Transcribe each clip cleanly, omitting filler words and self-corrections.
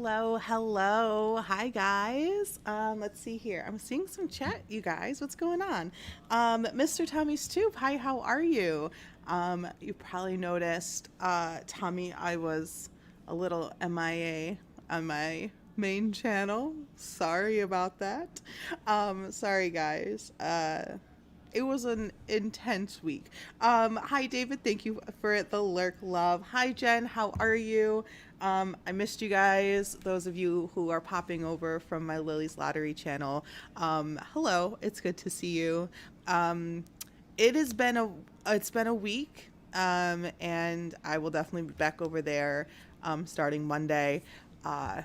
Hello. Hi, guys. Let's see here. I'm seeing some chat, you guys. What's going on? Mr. Tommy Stoop, hi, how are you? You probably noticed, Tommy, I was a little MIA on my main channel. Sorry about that. Sorry, guys. It was an intense week. Hi, David. Thank you for the lurk, love. Hi, Jen. How are you? I missed you guys. Those of you who are popping over from my Lily's Lottery channel. Hello. It's good to see you. Um, it has been a week, and I will definitely be back over there starting Monday. Uh,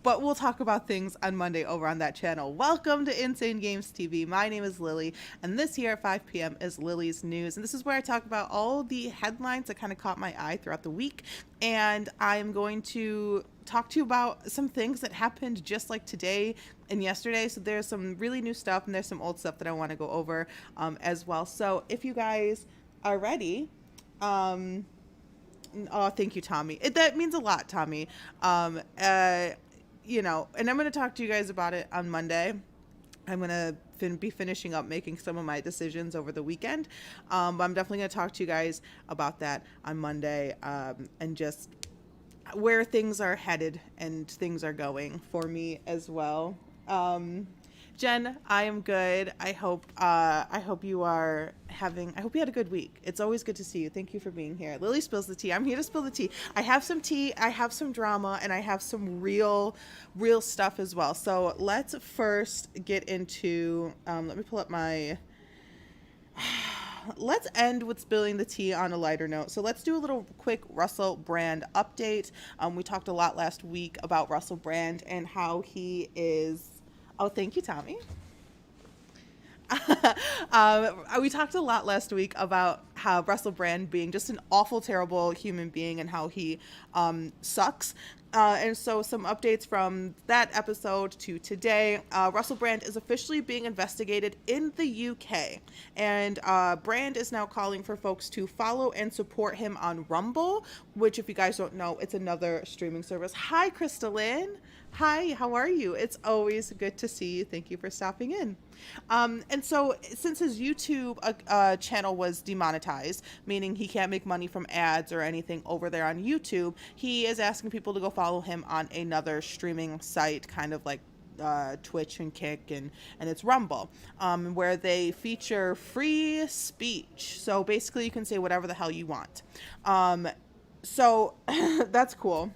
but we'll talk about things on Monday over on that channel. Welcome to Insane Games TV. My name is Lily, and this here at 5 p.m. is Lily's News. And this is where I talk about all the headlines that kind of caught my eye throughout the week. And I'm going to talk to you about some things that happened just like today and yesterday. So there's some really new stuff, and there's some old stuff that I want to go over as well. So if you guys are ready, oh, thank you, Tommy. That means a lot, Tommy. And I'm going to talk to you guys about it on Monday. I'm going to be finishing up making some of my decisions over the weekend. But I'm definitely going to talk to you guys about that on Monday, and just where things are headed and things are going for me as well. Jen, I am good. I hope you had a good week. It's always good to see you. Thank you for being here. Lily spills the tea. I'm here to spill the tea. I have some tea, I have some drama, and I have some real stuff as well. So let's first get into, let me pull up my, let's end with spilling the tea on a lighter note. So let's do a little quick Russell Brand update. We talked a lot last week about Russell Brand and how he is. Oh, thank you, Tommy. We talked a lot last week about how Russell Brand being just an awful, terrible human being and how he sucks. And so some updates from that episode to today. Russell Brand is officially being investigated in the UK. And Brand is now calling for folks to follow and support him on Rumble, which, if you guys don't know, it's another streaming service. Hi, Crystalline. Hi, how are you? It's always good to see you. Thank you for stopping in. And so since his YouTube channel was demonetized, meaning he can't make money from ads or anything over there on YouTube, he is asking people to go follow him on another streaming site, kind of like Twitch and Kick, and it's Rumble, where they feature free speech. So basically you can say whatever the hell you want. So that's cool.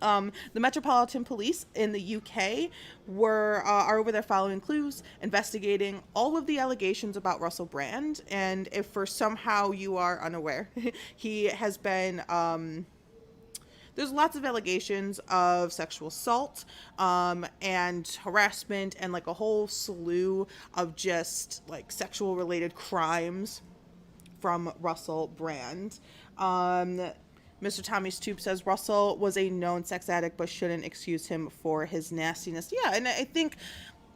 The Metropolitan Police in the UK are over there following clues, investigating all of the allegations about Russell Brand. And if for somehow you are unaware, he has been, there's lots of allegations of sexual assault, and harassment, and like a whole slew of just like sexual related crimes from Russell Brand. Mr. Tommy Stoop says Russell was a known sex addict, but shouldn't excuse him for his nastiness. Yeah, and I think,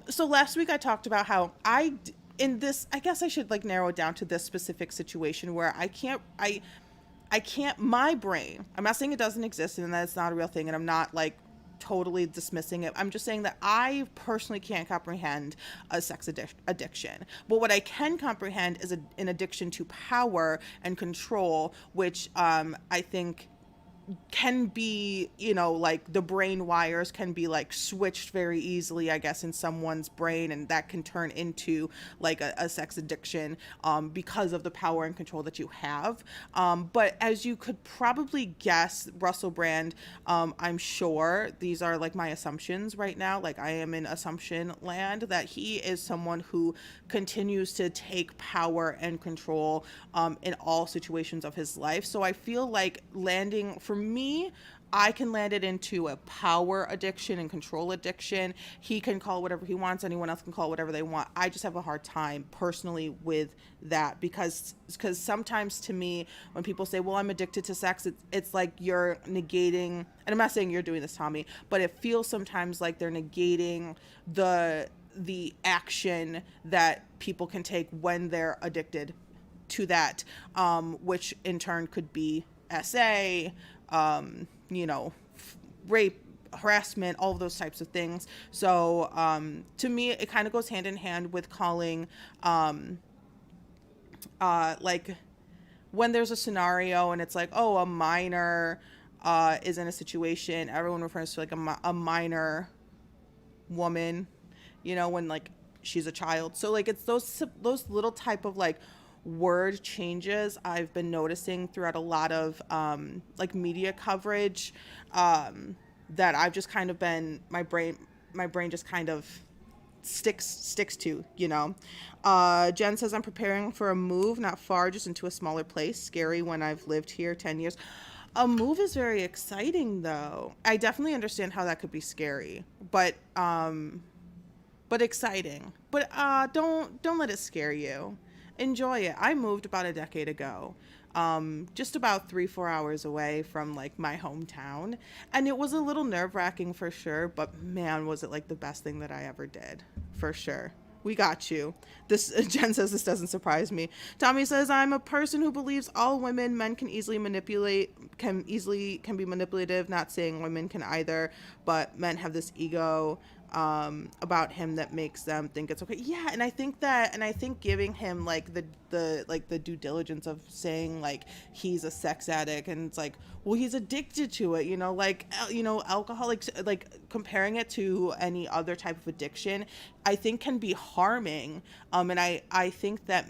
so last week I talked about how I guess I should like narrow it down to this specific situation where I can't, my brain, I'm not saying it doesn't exist and that it's not a real thing, and I'm not like totally dismissing it. I'm just saying that I personally can't comprehend a sex addiction. But what I can comprehend is an addiction to power and control, which I think can be, like the brain wires can be like switched very easily, I guess, in someone's brain, and that can turn into like a sex addiction because of the power and control that you have. But as you could probably guess, Russell Brand, I'm sure these are like my assumptions right now, like I am in assumption land, that he is someone who continues to take power and control in all situations of his life. So I feel like landing, for me, I can land it into a power addiction and control addiction. He can call whatever he wants. Anyone else can call whatever they want. I just have a hard time personally with that because sometimes to me, when people say, well, I'm addicted to sex, it's like you're negating, and I'm not saying you're doing this, Tommy, but it feels sometimes like they're negating the action that people can take when they're addicted to that, which in turn could be SA, rape, harassment, all of those types of things. So to me, it kind of goes hand in hand with calling like when there's a scenario and it's like, oh, a minor is in a situation, everyone refers to like a minor woman, when like she's a child. So like it's those little type of like word changes I've been noticing throughout a lot of like media coverage, that I've just kind of been my brain just kind of sticks to. Jen says, I'm preparing for a move, not far, just into a smaller place. Scary when I've lived here 10 years. A move is very exciting, though. I definitely understand how that could be scary, but exciting. But don't let it scare you. Enjoy it. I moved about a decade ago, just about 3-4 hours away from like my hometown, and it was a little nerve-wracking for sure, but man, was it like the best thing that I ever did, for sure. We got you. This Jen says this doesn't surprise me. Tommy says, I'm a person who believes all men can easily can be manipulative. Not saying women can either, but men have this ego about him that makes them think it's okay. Yeah, and I think giving him like the due diligence of saying like he's a sex addict, and it's like, well, he's addicted to it, alcoholics, like comparing it to any other type of addiction, I think can be harming. And I think that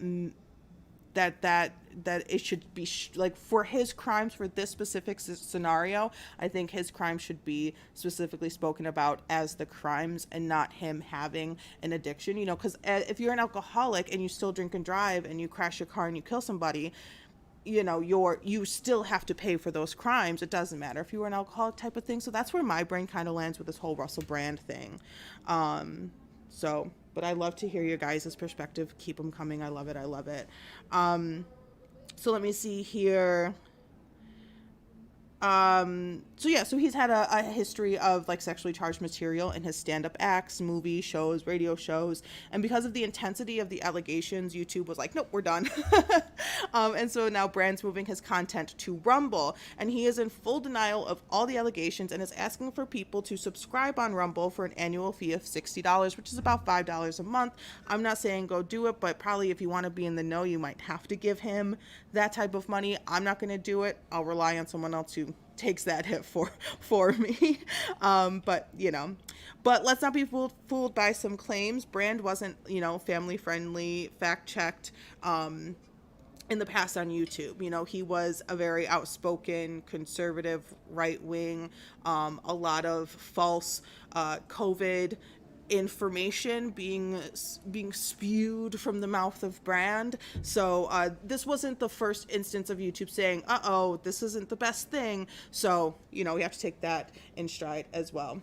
it should be like for his crimes, for this specific scenario, I think his crimes should be specifically spoken about as the crimes and not him having an addiction, because if you're an alcoholic and you still drink and drive and you crash your car and you kill somebody, you still have to pay for those crimes. It doesn't matter if you were an alcoholic type of thing. So that's where my brain kind of lands with this whole Russell Brand thing. But I love to hear your guys' perspective. Keep them coming. I love it. So let me see here. So he's had a history of like sexually charged material in his stand-up acts, movie shows, radio shows, and because of the intensity of the allegations, YouTube was like, nope, we're done. And so now Brand's moving his content to Rumble, and he is in full denial of all the allegations and is asking for people to subscribe on Rumble for an annual fee of $60, which is about $5 a month. I'm not saying go do it, but probably if you want to be in the know, you might have to give him that type of money. I'm not going to do it. I'll rely on someone else who takes that hit for me. But let's not be fooled by some claims. Brand wasn't, family friendly, fact checked, in the past on YouTube. He was a very outspoken, conservative, right wing, a lot of false, COVID information being spewed from the mouth of Brand. So this wasn't the first instance of YouTube saying, uh-oh, this isn't the best thing. So, we have to take that in stride as well.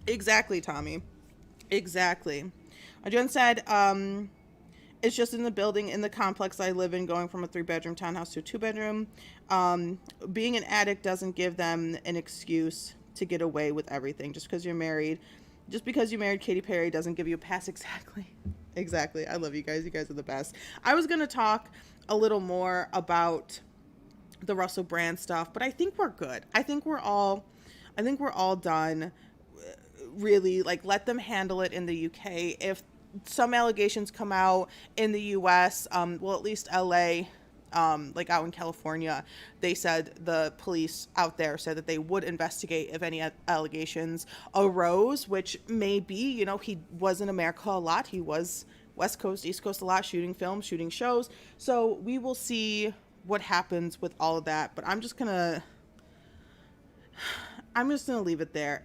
Exactly, Tommy. Exactly. Jen said, it's just in the building, in the complex I live in, going from a 3-bedroom townhouse to a 2-bedroom. Being an addict doesn't give them an excuse to get away with everything. Just because you married Katy Perry doesn't give you a pass. Exactly. I love you guys. You guys are the best. I was going to talk a little more about the Russell Brand stuff, but I think we're good. I think we're all done. Really, like, let them handle it in the UK. If some allegations come out in the US, well, at least LA, like out in California, they said, the police out there said that they would investigate if any allegations arose, which may be, he was in America a lot. He was West Coast, East Coast a lot, shooting films, shooting shows. So we will see what happens with all of that. But I'm just gonna leave it there.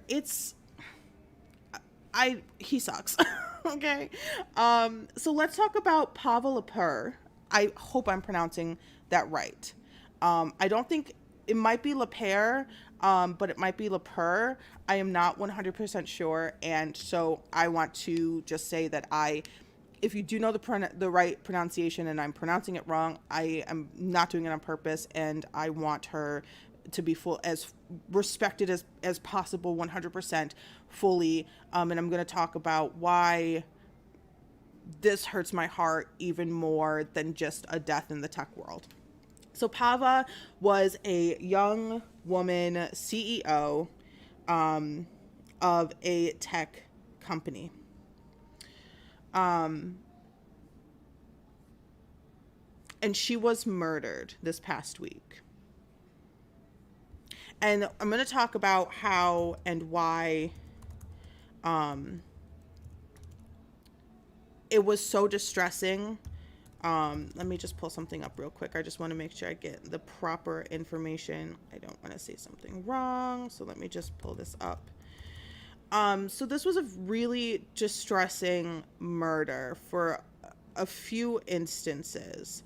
He sucks. Okay. So let's talk about Pavel Lapur. I hope I'm pronouncing that right. I don't think it might be Lapur, but it might be Lapur. I am not 100% sure. And so I want to just say that if you do know the right pronunciation and I'm pronouncing it wrong, I am not doing it on purpose, and I want her to be as respected as possible, 100% fully. And I'm going to talk about why this hurts my heart even more than just a death in the tech world. So Pava was a young woman CEO of a tech company. Um, and she was murdered this past week. And I'm going to talk about how and why um, it was so distressing. Let me just pull something up real quick. I just want to make sure I get the proper information. I don't want to say something wrong. So let me just pull this up. So this was a really distressing murder for a few instances.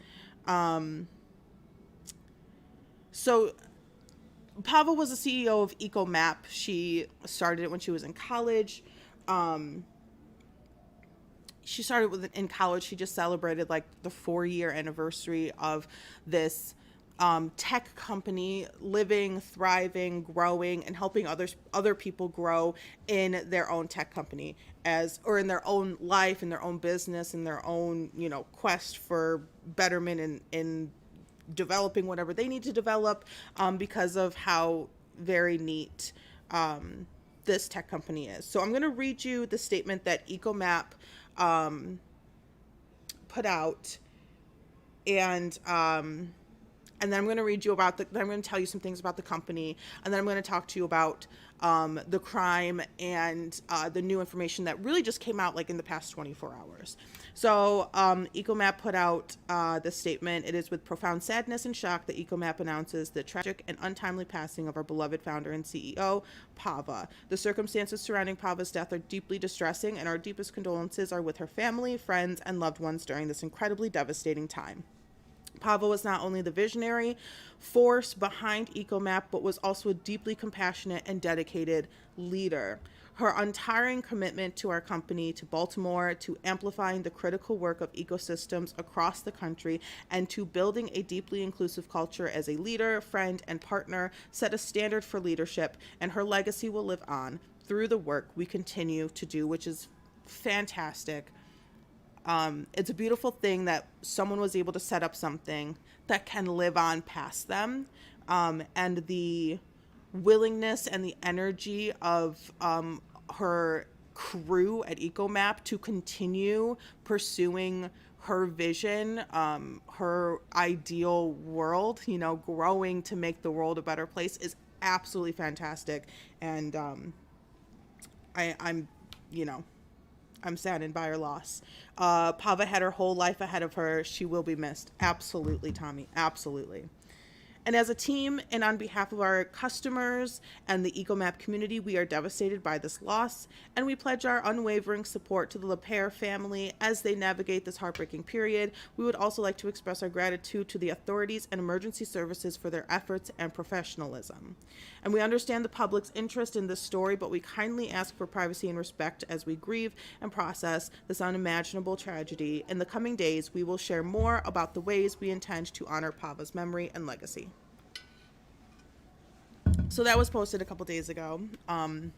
So Pava was the CEO of EcoMap. She started it when she was in college. She started in college. She just celebrated like the 4-year anniversary of this tech company living, thriving, growing, and helping other people grow in their own tech company or in their own life, in their own business, in their own, quest for betterment in developing whatever they need to develop, because of how very neat this tech company is. So I'm going to read you the statement that EcoMap put out, and then I'm going to read you about then I'm going to tell you some things about the company, and then I'm going to talk to you about the crime and the new information that really just came out like in the past 24 hours. So EcoMap put out this statement. It is with profound sadness and shock that EcoMap announces the tragic and untimely passing of our beloved founder and CEO, Pava. The circumstances surrounding Pava's death are deeply distressing, and our deepest condolences are with her family, friends, and loved ones during this incredibly devastating time. Pava was not only the visionary force behind EcoMap, but was also a deeply compassionate and dedicated leader. Her untiring commitment to our company, to Baltimore, to amplifying the critical work of ecosystems across the country, and to building a deeply inclusive culture as a leader, friend, and partner set a standard for leadership, and her legacy will live on through the work we continue to do, which is fantastic. It's a beautiful thing that someone was able to set up something that can live on past them, and the willingness and the energy of her crew at EcoMap to continue pursuing her vision, her ideal world, growing to make the world a better place is absolutely fantastic. And I'm saddened by her loss. Pava had her whole life ahead of her. She will be missed. Absolutely, Tommy. Absolutely. And as a team and on behalf of our customers and the EcoMap community, we are devastated by this loss, and we pledge our unwavering support to the LePere family as they navigate this heartbreaking period. We would also like to express our gratitude to the authorities and emergency services for their efforts and professionalism. And we understand the public's interest in this story, but we kindly ask for privacy and respect as we grieve and process this unimaginable tragedy. In the coming days, we will share more about the ways we intend to honor Pava's memory and legacy. So that was posted a couple days ago. And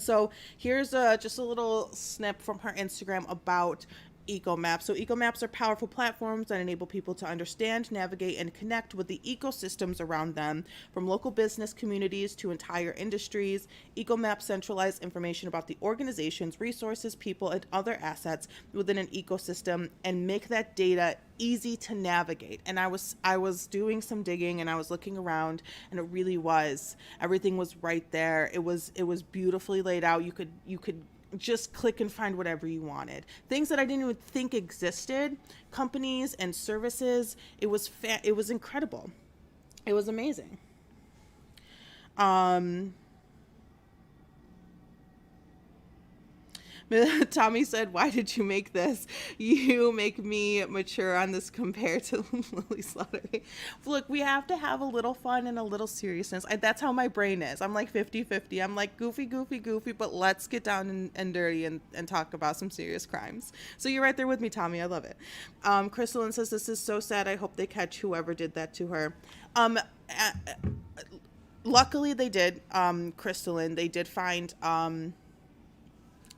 so here's just a little snip from her Instagram about EcoMaps. So EcoMaps are powerful platforms that enable people to understand, navigate, and connect with the ecosystems around them, from local business communities to entire industries. EcoMaps centralize information about the organizations, resources, people, and other assets within an ecosystem and make that data easy to navigate. And I was doing some digging, and I was looking around, and it really was. Everything was right there. It was beautifully laid out. You could just click and find whatever you wanted. Things that I didn't even think existed, companies and services. It was incredible. It was amazing. Tommy said, "Why did you make this? You make me mature on this compared to Lily Slaughter." Look, we have to have a little fun and a little seriousness. That's how my brain is. I'm like 50-50. I'm like goofy, but let's get down and dirty and talk about some serious crimes. So you're right there with me, Tommy. I love it. Crystalline says, "This is so sad. I hope they catch whoever did that to her." Luckily, they did, Crystalline. They did find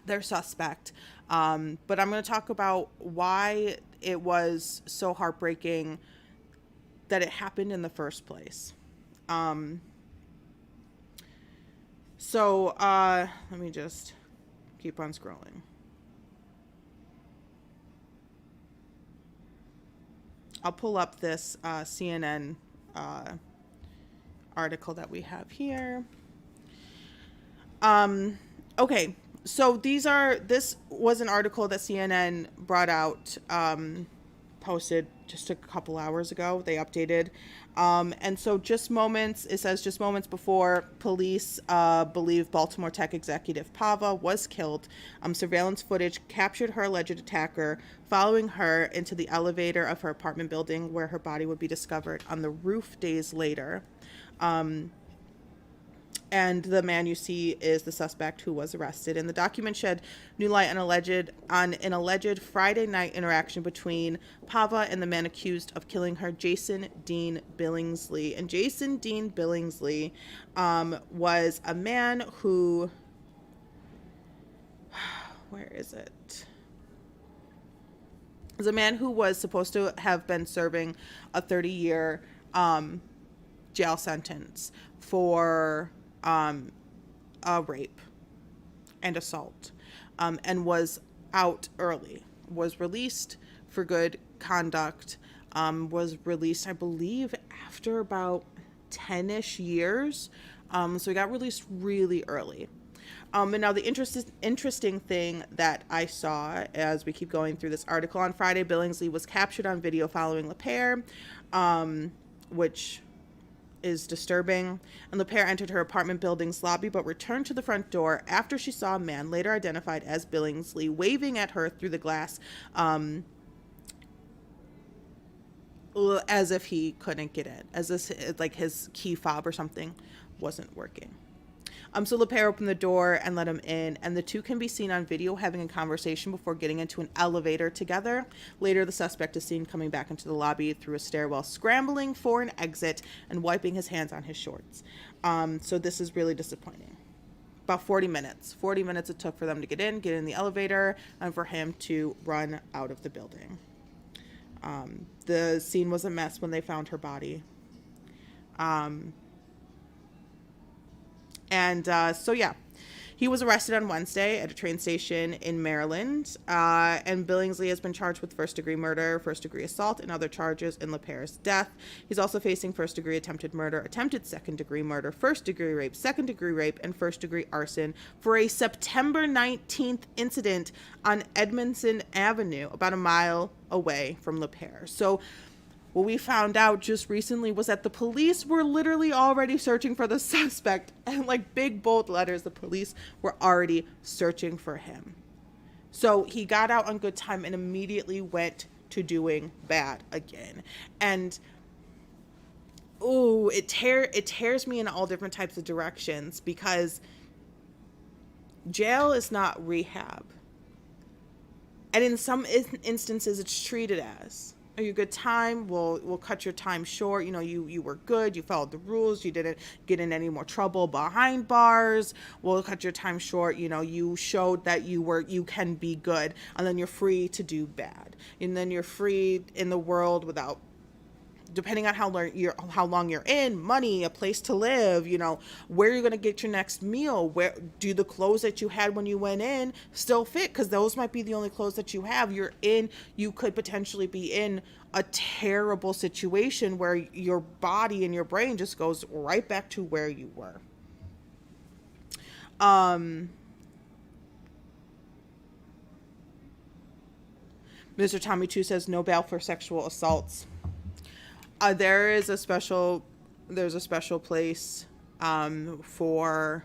their suspect, but I'm going to talk about why it was so heartbreaking that it happened in the first place. Let me just keep on scrolling. I'll pull up this CNN article that we have here. Okay, so this was an article that CNN brought out, posted just a couple hours ago. They updated. And so it says just moments before police believe Baltimore tech executive Pava was killed, surveillance footage captured her alleged attacker following her into the elevator of her apartment building where her body would be discovered on the roof days later. And the man you see is the suspect who was arrested. And the document shed new light on an alleged Friday night interaction between Pava and the man accused of killing her, Jason Dean Billingsley. And Jason Dean Billingsley was a man who... Where is it? Was a man who was supposed to have been serving a 30-year jail sentence for a rape and assault, and was out early, was released for good conduct, was released, I believe, after about 10-ish years. So he got released really early. And now the interesting thing that I saw as we keep going through this article, on Friday, Billingsley was captured on video following LePere, which is disturbing. And LePere entered her apartment building's lobby but returned to the front door after she saw a man, later identified as Billingsley, waving at her through the glass, as if he couldn't get in, as if like his key fob or something wasn't working. So LePere opened the door and let him in, and the two can be seen on video having a conversation before getting into an elevator together. Later, the suspect is seen coming back into the lobby through a stairwell, scrambling for an exit and wiping his hands on his shorts. So this is really disappointing. About 40 minutes. 40 minutes it took for them to get in the elevator, and for him to run out of the building. The scene was a mess when they found her body. He was arrested on Wednesday at a train station in Maryland, and Billingsley has been charged with first-degree murder, first-degree assault, and other charges in LePere's death. He's also facing first-degree attempted murder, attempted second-degree murder, first-degree rape, second-degree rape, and first-degree arson for a September 19th incident on Edmondson Avenue, about a mile away from LePere. So what we found out just recently was that the police were literally already searching for the suspect, and like big bold letters, the police were already searching for him. So he got out on good time and immediately went to doing bad again. And it tears me in all different types of directions, because jail is not rehab. And in some instances it's treated as, are you a good time? We'll cut your time short. You know, you were good. You followed the rules. You didn't get in any more trouble behind bars. We'll cut your time short. You know, you showed that you can be good, and then you're free to do bad. And then you're free in the world without, depending on how long you're in, money, a place to live, you know, where you're going to get your next meal, where do the clothes that you had when you went in still fit? Because those might be the only clothes that you have. You could potentially be in a terrible situation where your body and your brain just goes right back to where you were. Mr. Tommy Chu says no bail for sexual assaults. There's a special place for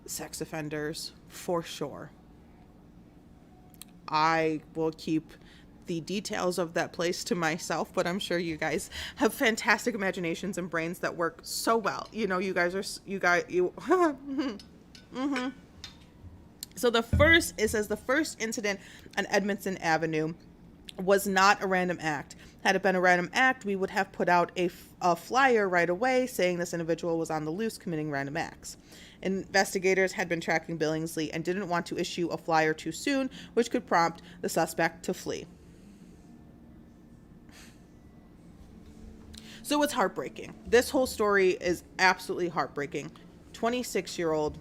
sex offenders, for sure. I will keep the details of that place to myself, but I'm sure you guys have fantastic imaginations and brains that work so well. You know, mm-hmm. So it says the first incident on Edmondson Avenue was not a random act. Had it been a random act, we would have put out a flyer right away saying this individual was on the loose committing random acts. Investigators had been tracking Billingsley and didn't want to issue a flyer too soon, which could prompt the suspect to flee. So it's heartbreaking. This whole story is absolutely heartbreaking. 26-year-old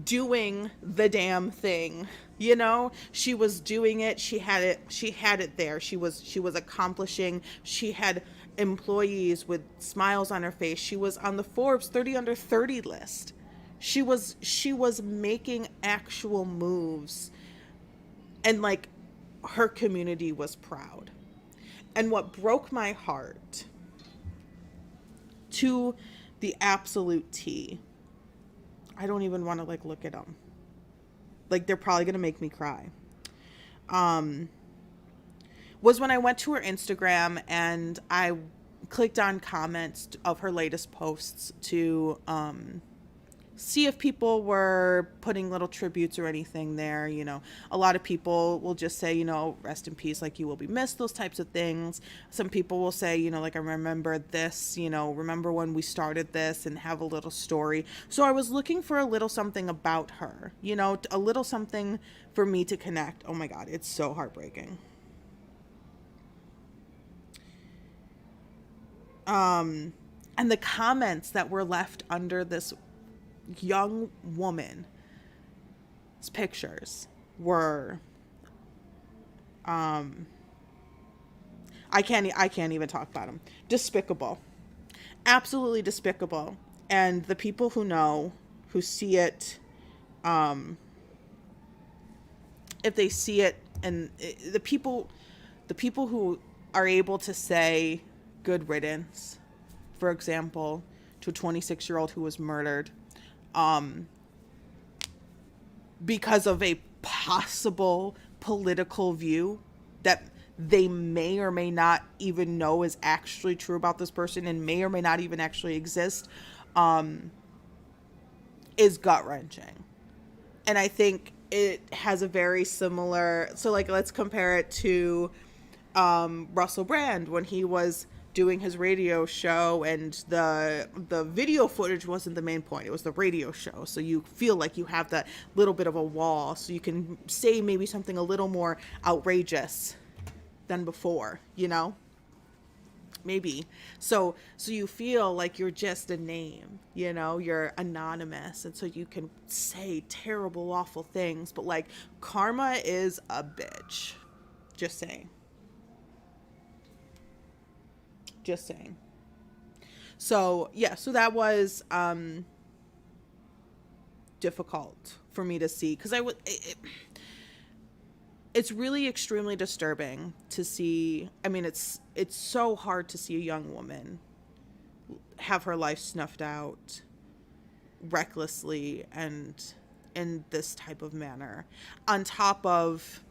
doing the damn thing. You know, she was doing it. She had it there. She was accomplishing. She had employees with smiles on her face. She was on the Forbes 30 under 30 list. She was making actual moves, and like, her community was proud. And what broke my heart to the absolute T, I don't even want to like look at them. Like, they're probably going to make me cry. Was when I went to her Instagram and I clicked on comments of her latest posts to see if people were putting little tributes or anything there. You know, a lot of people will just say, you know, rest in peace, like, you will be missed, those types of things. Some people will say, you know, like, I remember this, you know, remember when we started this, and have a little story. So I was looking for a little something about her, you know, a little something for me to connect. Oh my God, it's so heartbreaking. And the comments that were left under this young woman's pictures were, I can't even talk about them. Despicable. Absolutely despicable. And the people who know, who see it, if they see it, and the people who are able to say good riddance, for example, to a 26-year-old who was murdered, because of a possible political view that they may or may not even know is actually true about this person, and may or may not even actually exist, is gut-wrenching. And I think it has a very similar, so like, let's compare it to Russell Brand when he was doing his radio show, and the video footage wasn't the main point, it was the radio show. So you feel like you have that little bit of a wall, so you can say maybe something a little more outrageous than before, you know, maybe. So you feel like you're just a name, you know, you're anonymous, and so you can say terrible, awful things. But like, karma is a bitch. Just saying. So yeah, so that was difficult for me to see, because it's really extremely disturbing to see. I mean, it's so hard to see a young woman have her life snuffed out recklessly and in this type of manner, on top of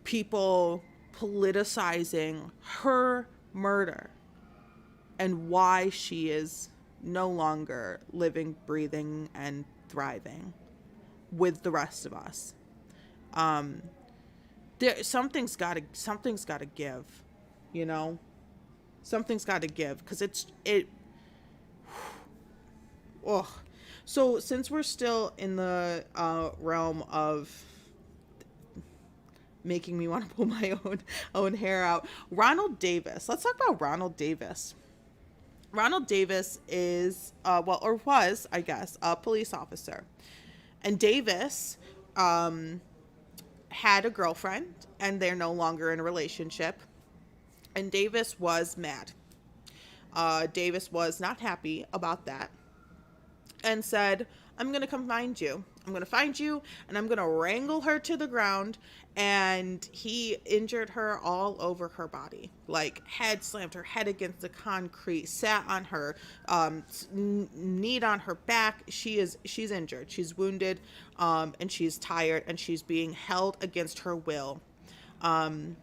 people politicizing her murder and why she is no longer living, breathing, and thriving with the rest of us. Something's got to give, you know. Something's got to give, because ugh. So since we're still in the realm of making me want to pull my own hair out, Ronald Davis. Let's talk about Ronald Davis. Ronald Davis is, or was, I guess, a police officer. And Davis had a girlfriend, and they're no longer in a relationship. And Davis was mad. Davis was not happy about that, and said, I'm going to come find you. I'm going to find you, and I'm going to wrangle her to the ground. And he injured her all over her body, like slammed her head against the concrete, sat on her, kneed on her back. She's injured. She's wounded, and she's tired, and she's being held against her will. And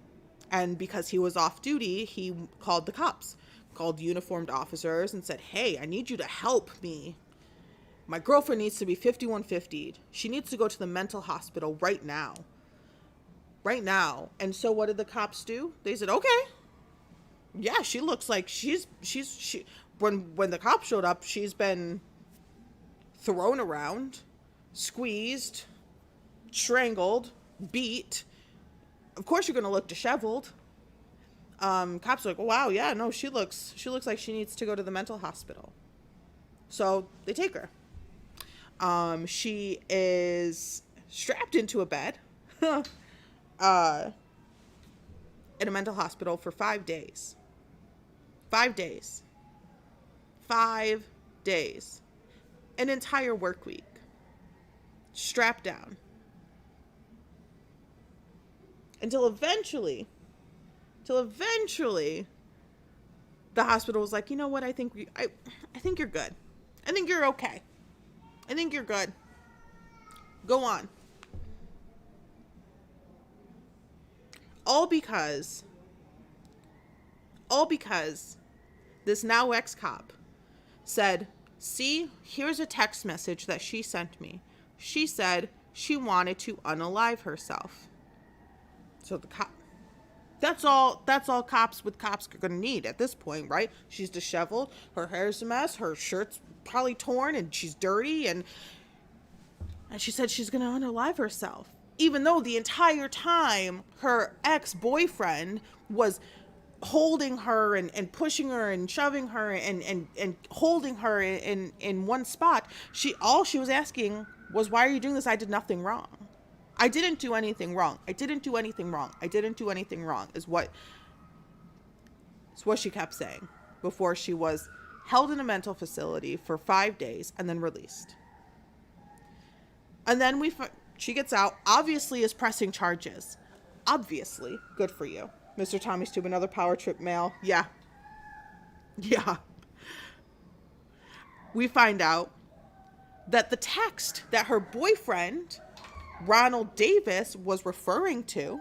because he was off duty, he called the cops, called uniformed officers, and said, hey, I need you to help me. My girlfriend needs to be 5150'd. She needs to go to the mental hospital right now. Right now. And so what did the cops do? They said, okay. Yeah, she looks like she when the cops showed up, she's been thrown around, squeezed, strangled, beat. Of course you're going to look disheveled. Cops are like, wow, yeah, no, she looks like she needs to go to the mental hospital. So they take her. She is strapped into a bed in a mental hospital for 5 days. 5 days. 5 days. An entire work week. Strapped down. Until eventually, the hospital was like, you know what, I think you're good. I think you're okay. I think you're good. Go on. All because this now ex-cop said, see, here's a text message that she sent me. She said she wanted to unalive herself. So the cop, that's all cops with cops are going to need at this point, right? She's disheveled. Her hair's a mess. Her shirt's probably torn and she's dirty. And she said she's going to unalive herself. Even though the entire time her ex-boyfriend was holding her and pushing her and shoving her and holding her in one spot, all she was asking was, why are you doing this? I did nothing wrong. I didn't do anything wrong. I didn't do anything wrong. I didn't do anything wrong is what she kept saying before she was held in a mental facility for 5 days and then released. And then she gets out, obviously is pressing charges. Obviously. Good for you. Mr. Tommy's Tube, another power trip male. Yeah. Yeah. We find out that the text that her boyfriend, Ronald Davis, was referring to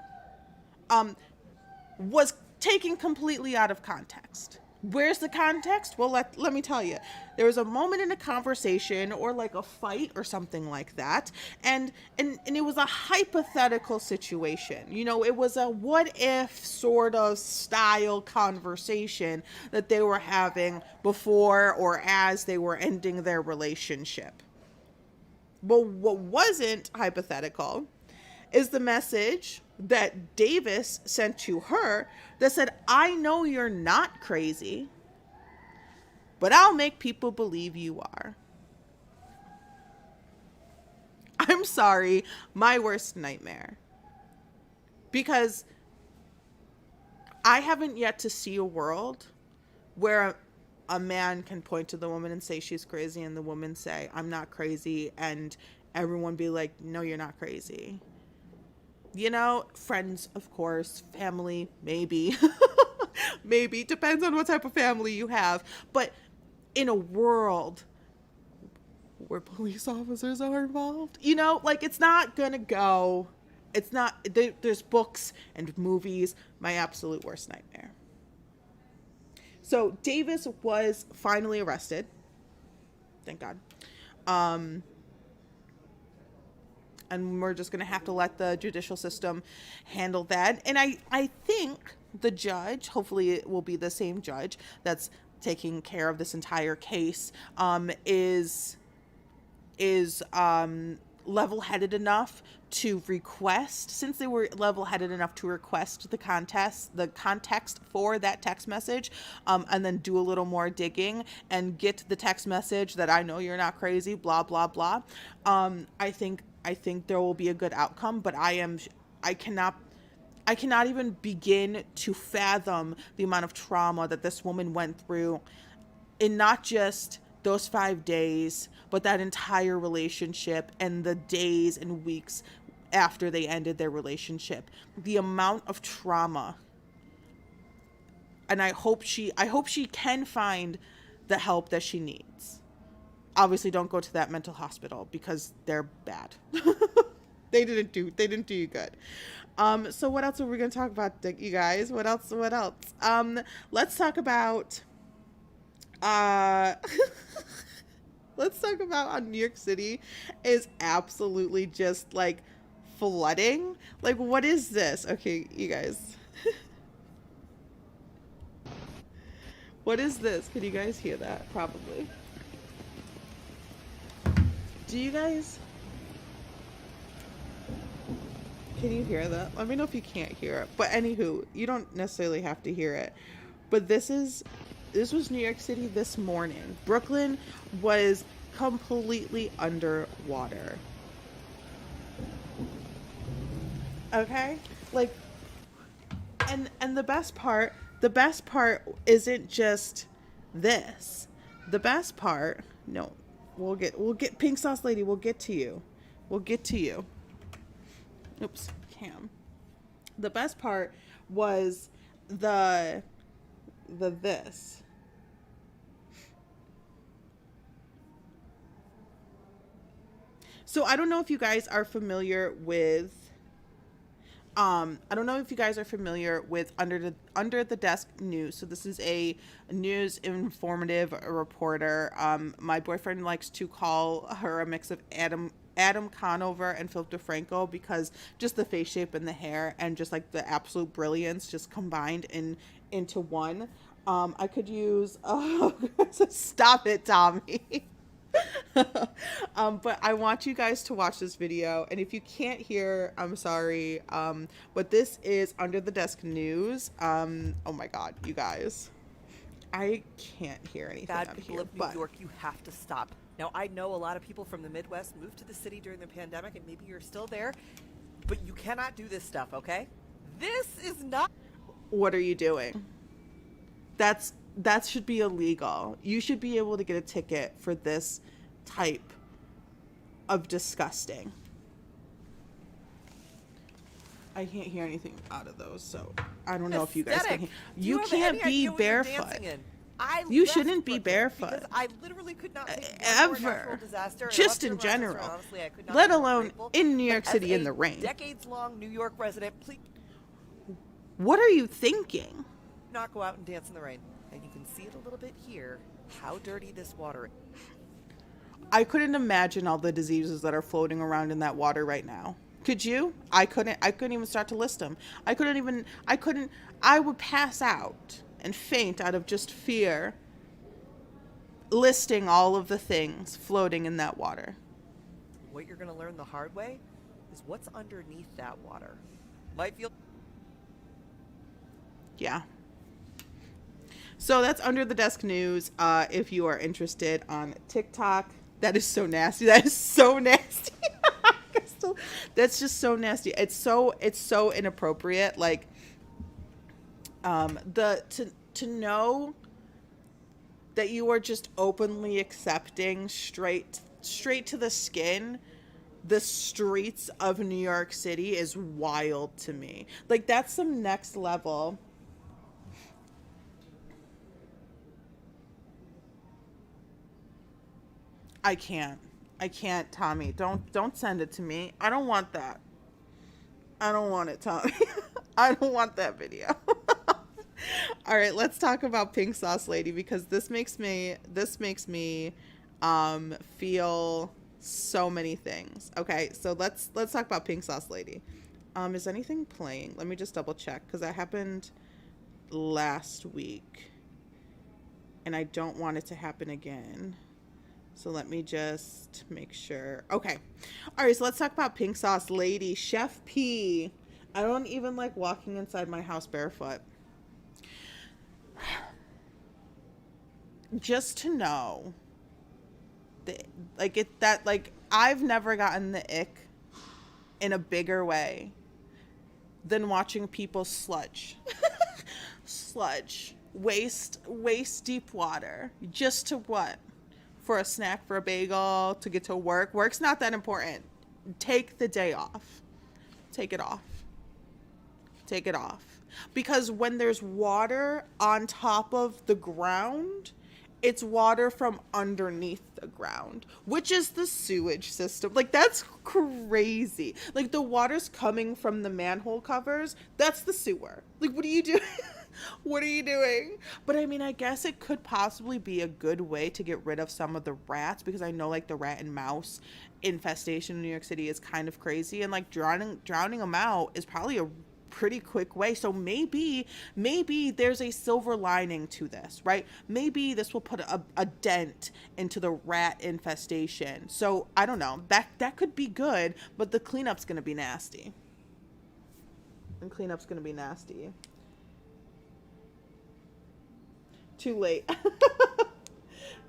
was taken completely out of context. Where's the context? Well, let me tell you. There was a moment in a conversation or like a fight or something like that, and it was a hypothetical situation. You know, it was a what if sort of style conversation that they were having before or as they were ending their relationship. But what wasn't hypothetical is the message that Davis sent to her that said, I know you're not crazy, but I'll make people believe you are. I'm sorry, my worst nightmare. Because I haven't yet to see a world where a man can point to the woman and say she's crazy and the woman say, I'm not crazy, and everyone be like, no, you're not crazy. You know, friends, of course, family, maybe. Maybe, depends on what type of family you have. But in a world where police officers are involved, you know, like it's not gonna go, it's not, there's books and movies, my absolute worst nightmare. So Davis was finally arrested. Thank God. And we're just going to have to let the judicial system handle that. And I think the judge, hopefully it will be the same judge that's taking care of this entire case, is level-headed enough to request, since they were level-headed enough to request the context for that text message, and then do a little more digging and get the text message that I know you're not crazy, blah, blah, blah. I think there will be a good outcome, but I cannot even begin to fathom the amount of trauma that this woman went through in not just those 5 days, but that entire relationship and the days and weeks after they ended their relationship. The amount of trauma. And I hope she can find the help that she needs. Obviously, don't go to that mental hospital because they're bad. They didn't do you good. So what else are we going to talk about, you guys? What else? Let's talk about let's talk about how New York City is absolutely just like flooding. Like, what is this? Okay, you guys. What is this? Can you guys hear that? Probably. Do you guys Can you hear that? Let me know if you can't hear it. But anywho, you don't necessarily have to hear it. But this was New York City this morning. Brooklyn was completely underwater. Okay? Like, and the best part isn't just this. The best part, no, we'll get Pink Sauce Lady, we'll get to you. We'll get to you. Oops, Cam. The best part was the this. So I don't know if you guys are familiar with I don't know if you guys are familiar with Under the Desk News. So this is a news informative reporter. My boyfriend likes to call her a mix of Adam Conover and Philip DeFranco because just the face shape and the hair and just like the absolute brilliance just combined into one. I could use stop it, Tommy. But I want you guys to watch this video, and if you can't hear, I'm sorry. But this is Under the Desk News. Oh my god, you guys, I can't hear anything Bad out people here, of New but York, you have to stop. Now, I know a lot of people from the Midwest moved to the city during the pandemic, and maybe you're still there, but you cannot do this stuff, okay? This is not... what are you doing? That should be illegal. You should be able to get a ticket for this type of disgusting. I can't hear anything out of those, so I don't know if you guys can hear. You can't be barefoot. You shouldn't be barefoot. I literally could not ever. Just in general. Honestly, I could not let be alone grateful. in New But York as City in a the rain. decades-long New York resident, please What are you thinking? not go out and dance in the rain. And you can see it a little bit here, how dirty this water is. I couldn't imagine all the diseases that are floating around in that water right now. Could you? I couldn't even start to list them. I would pass out and faint out of just fear listing all of the things floating in that water. What you're going to learn the hard way is what's underneath that water. Might feel... Yeah. So that's Under the Desk News. If you are interested on TikTok, that is so nasty. That is so nasty. That's just so nasty. It's so inappropriate. Like, to know that you are just openly accepting straight to the skin the streets of New York City is wild to me. Like, that's some next level. I can't, Tommy. Don't send it to me. I don't want that. I don't want it, Tommy. I don't want that video. All right, let's talk about Pink Sauce Lady because this makes me feel so many things. Okay, so let's talk about Pink Sauce Lady. Is anything playing? Let me just double check because that happened last week and I don't want it to happen again. So let me just make sure. Okay. All right, so let's talk about Pink Sauce Lady. Chef P. I don't even like walking inside my house barefoot. Just to know that I've never gotten the ick in a bigger way than watching people sludge. Waste deep water. Just to what? For a snack, for a bagel, to get to work. Work's not that important. Take the day off. Take it off. Take it off. Because when there's water on top of the ground, it's water from underneath the ground, which is the sewage system. Like, that's crazy. Like, the water's coming from the manhole covers. That's the sewer. Like, what are you doing? What are you doing? But I mean, I guess it could possibly be a good way to get rid of some of the rats, because I know like the rat and mouse infestation in New York City is kind of crazy, and like drowning them out is probably a pretty quick way. So maybe there's a silver lining to this, right? Maybe this will put a dent into the rat infestation. So I don't know, that could be good, but the cleanup's gonna be nasty. And cleanup's gonna be nasty. Too late.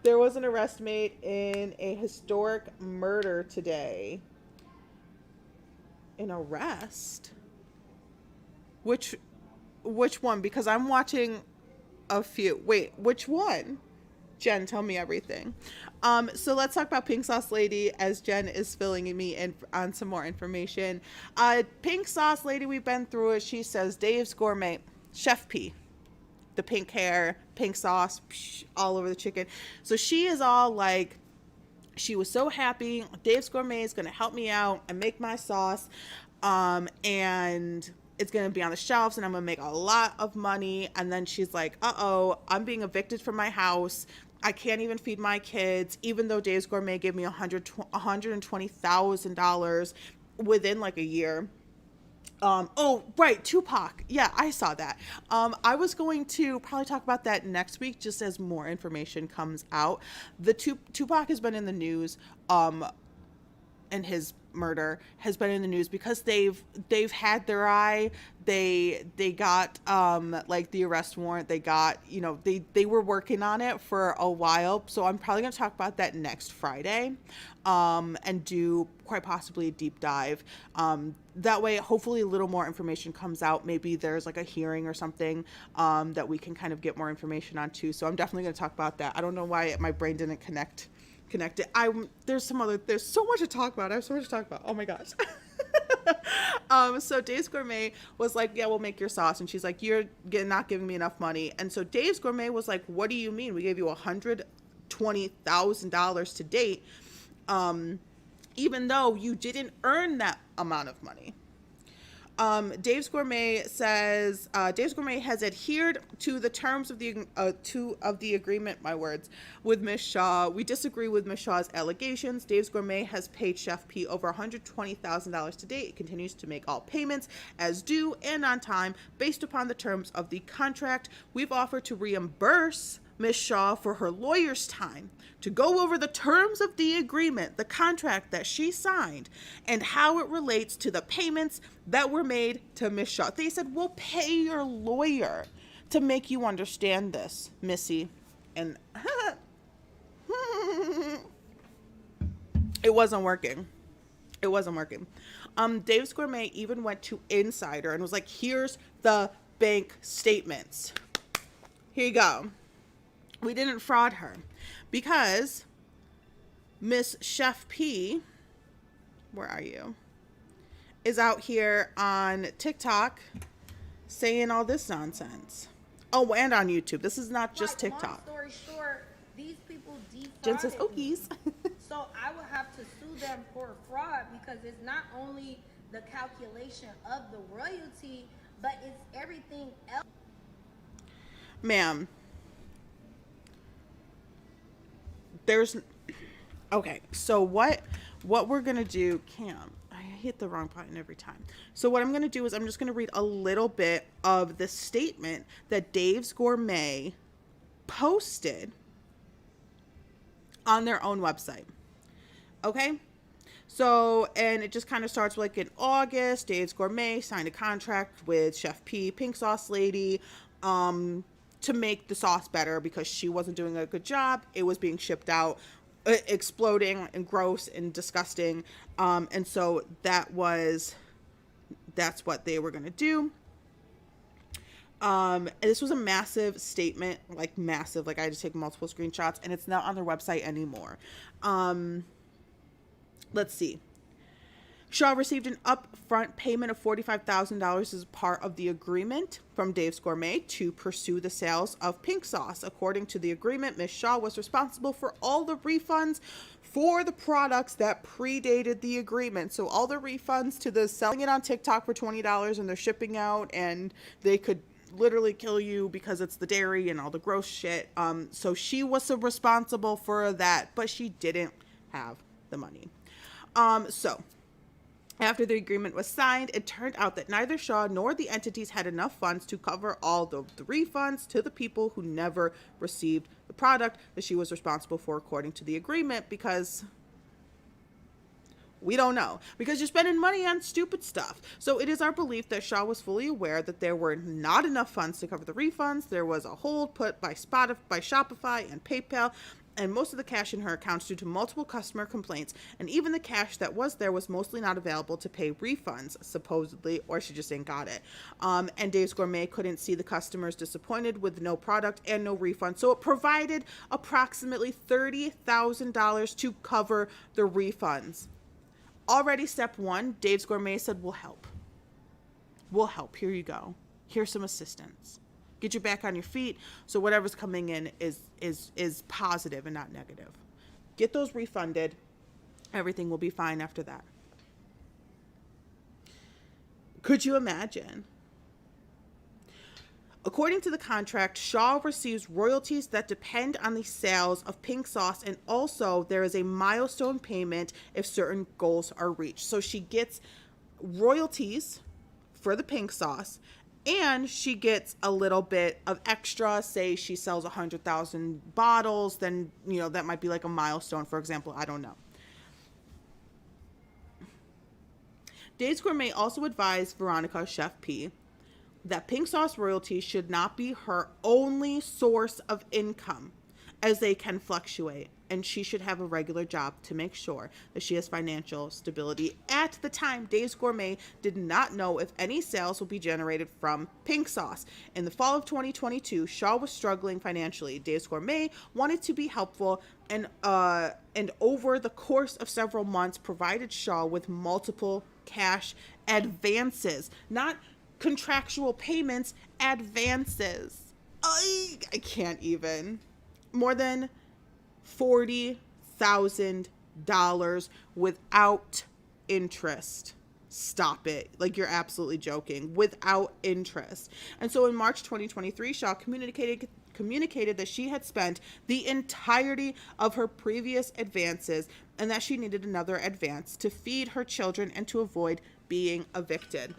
There was an arrest made in a historic murder today. An arrest? Which one? Because I'm watching a few. Wait, which one? Jen, tell me everything. So let's talk about Pink Sauce Lady as Jen is filling me in on some more information. Pink Sauce Lady, we've been through it. She says Dave's Gourmet, Chef P, the pink hair, pink sauce, all over the chicken. So she is all like, she was so happy. Dave's Gourmet is going to help me out and make my sauce. And it's going to be on the shelves and I'm going to make a lot of money. And then she's like, uh-oh, I'm being evicted from my house. I can't even feed my kids, even though Dave's Gourmet gave me $120,000 within like a year. Oh, right, Tupac. Yeah, I saw that. I was going to probably talk about that next week, just as more information comes out. The Tupac has been in the news, and his murder has been in the news because they've had their eye. They got like the arrest warrant. They got, you know, they were working on it for a while. So I'm probably going to talk about that next Friday, and do quite possibly a deep dive. That way, hopefully a little more information comes out. Maybe there's like a hearing or something that we can kind of get more information on too. So I'm definitely going to talk about that. I don't know why my brain didn't connect it. There's so much to talk about. I have so much to talk about. Oh my gosh. So Dave's Gourmet was like, yeah, we'll make your sauce. And she's like, you're not giving me enough money. And so Dave's Gourmet was like, what do you mean? We gave you $120,000 to date, even though you didn't earn that amount of money. Dave's Gourmet says Dave's Gourmet has adhered to the terms of the agreement. My words, with Miss Shaw. We disagree with Miss Shaw's allegations. Dave's Gourmet has paid Chef P over $120,000 to date. It continues to make all payments as due and on time based upon the terms of the contract. We've offered to reimburse Miss Shaw for her lawyer's time to go over the terms of the agreement, the contract that she signed, and how it relates to the payments that were made to Miss Shaw. They said, we'll pay your lawyer to make you understand this, Missy. And it wasn't working. Dave's Gourmet even went to Insider and was like, here's the bank statements. Here you go. We didn't fraud her because Miss Chef P, where are you, is out here on TikTok saying all this nonsense. Oh, and on YouTube. This is not just TikTok. Long story short, these people defrauded Jen says, me. "Okies." So I would have to sue them for fraud because it's not only the calculation of the royalty, but it's everything else. Ma'am. Okay, so what we're gonna do, I hit the wrong button every time. So what I'm gonna do is I'm just gonna read a little bit of the statement that Dave's Gourmet posted on their own website. Okay? So, and it just kind of starts like in August, Dave's Gourmet signed a contract with Chef P, Pink Sauce Lady, to make the sauce better because she wasn't doing a good job. It was being shipped out, exploding and gross and disgusting. And so that's what they were going to do. And this was a massive statement, like massive, like I had to take multiple screenshots, and it's not on their website anymore. Let's see. Shaw received an upfront payment of $45,000 as part of the agreement from Dave's Gourmet to pursue the sales of pink sauce. According to the agreement, Ms. Shaw was responsible for all the refunds for the products that predated the agreement. So all the refunds to the selling it on TikTok for $20 and they're shipping out and they could literally kill you because it's the dairy and all the gross shit. So she was responsible for that, but she didn't have the money. So after the agreement was signed, it turned out that neither Shaw nor the entities had enough funds to cover all the refunds to the people who never received the product that she was responsible for according to the agreement, because We don't know because you're spending money on stupid stuff. So it is our belief that Shaw was fully aware that there were not enough funds to cover the refunds. There was a hold put by Shopify and PayPal, and most of the cash in her accounts due to multiple customer complaints. And even the cash that was there was mostly not available to pay refunds, supposedly, or she just ain't got it. And Dave's Gourmet couldn't see the customers disappointed with no product and no refund. So it provided approximately $30,000 to cover the refunds. Already step one, Dave's Gourmet said, we'll help. We'll help. Here you go. Here's some assistance. Get you back on your feet so whatever's coming in is positive and not negative. Get those refunded. Everything will be fine after that. Could you imagine? According to the contract, Shaw receives royalties that depend on the sales of pink sauce, and also there is a milestone payment if certain goals are reached. So she gets royalties for the pink sauce, and she gets a little bit of extra. Say she sells 100,000 bottles, then, you know, that might be like a milestone, for example. I don't know. Dave's Gourmet also advised Veronica, Chef P, that pink sauce royalties should not be her only source of income, as they can fluctuate, and she should have a regular job to make sure that she has financial stability. At the time, Dave's Gourmet did not know if any sales will be generated from pink sauce. In the fall of 2022, Shaw was struggling financially. Dave's Gourmet wanted to be helpful, and over the course of several months provided Shaw with multiple cash advances, not contractual payments, advances. I can't even. More than $40,000 without interest. Stop it. Like, you're absolutely joking. Without interest. And so in March 2023, Shaw communicated that she had spent the entirety of her previous advances and that she needed another advance to feed her children and to avoid being evicted.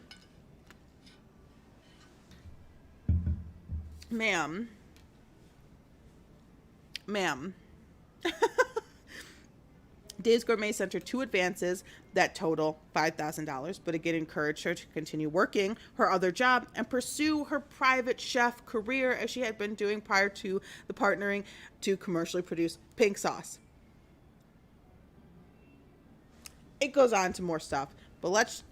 Ma'am. Dave's Gourmet sent her 2 advances that total $5,000, but again encouraged her to continue working her other job and pursue her private chef career as she had been doing prior to the partnering to commercially produce pink sauce. It goes on to more stuff, but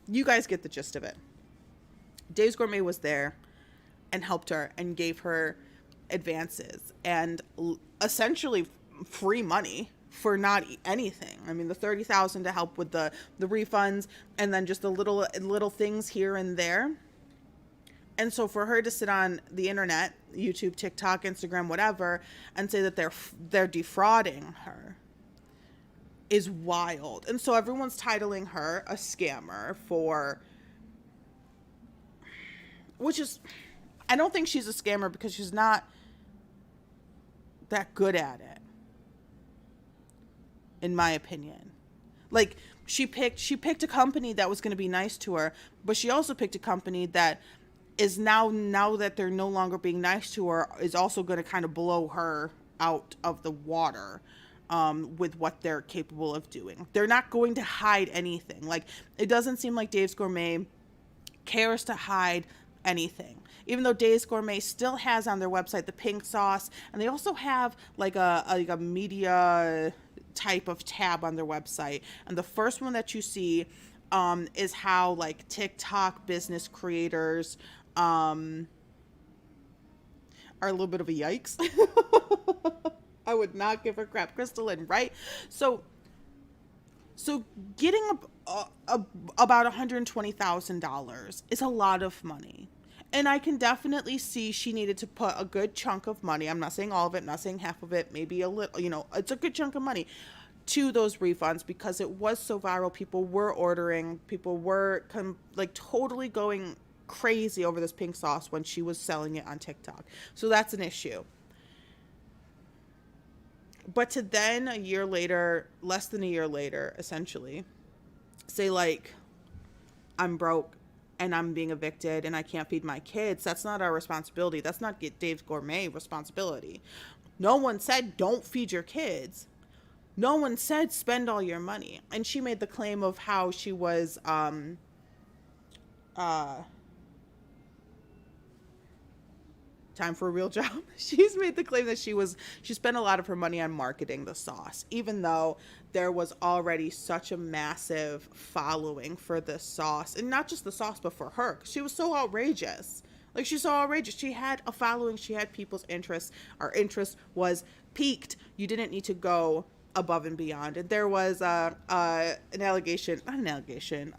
you guys get the gist of it. Dave's Gourmet was there and helped her and gave her advances and essentially free money for not anything. I mean, the $30,000 to help with the refunds, and then just the little things here and there. And so for her to sit on the internet, YouTube, TikTok, Instagram, whatever, and say that they're defrauding her is wild. And so everyone's titling her a scammer which is, I don't think she's a scammer because she's not that good at it, in my opinion. Like, she picked a company that was going to be nice to her, but she also picked a company that is now that they're no longer being nice to her, is also going to kind of blow her out of the water with what they're capable of doing. They're not going to hide anything. Like, it doesn't seem like Dave's Gourmet cares to hide anything, even though Dave's Gourmet still has on their website the pink sauce, and they also have like a media type of tab on their website. And the first one that you see is how like TikTok business creators are a little bit of a yikes. I would not give her crap, Crystalline, right? So getting about $120,000 is a lot of money. And I can definitely see she needed to put a good chunk of money. I'm not saying all of it, I'm not saying half of it, maybe a little, it's a good chunk of money to those refunds because it was so viral. People were ordering, people were totally going crazy over this pink sauce when she was selling it on TikTok. So that's an issue. But to then a year later, less than a year later, essentially, say like, I'm broke and I'm being evicted and I can't feed my kids. That's not our responsibility. That's not Dave's Gourmet responsibility. No one said don't feed your kids. No one said spend all your money. And she made the claim of how she was time for a real job. She's made the claim that she spent a lot of her money on marketing the sauce, even though there was already such a massive following for this sauce, and not just the sauce, but for her. She was so outrageous. Like, she's so outrageous. She had a following. She had people's interest. Our interest was piqued. You didn't need to go above and beyond. And there was an allegation, not an allegation.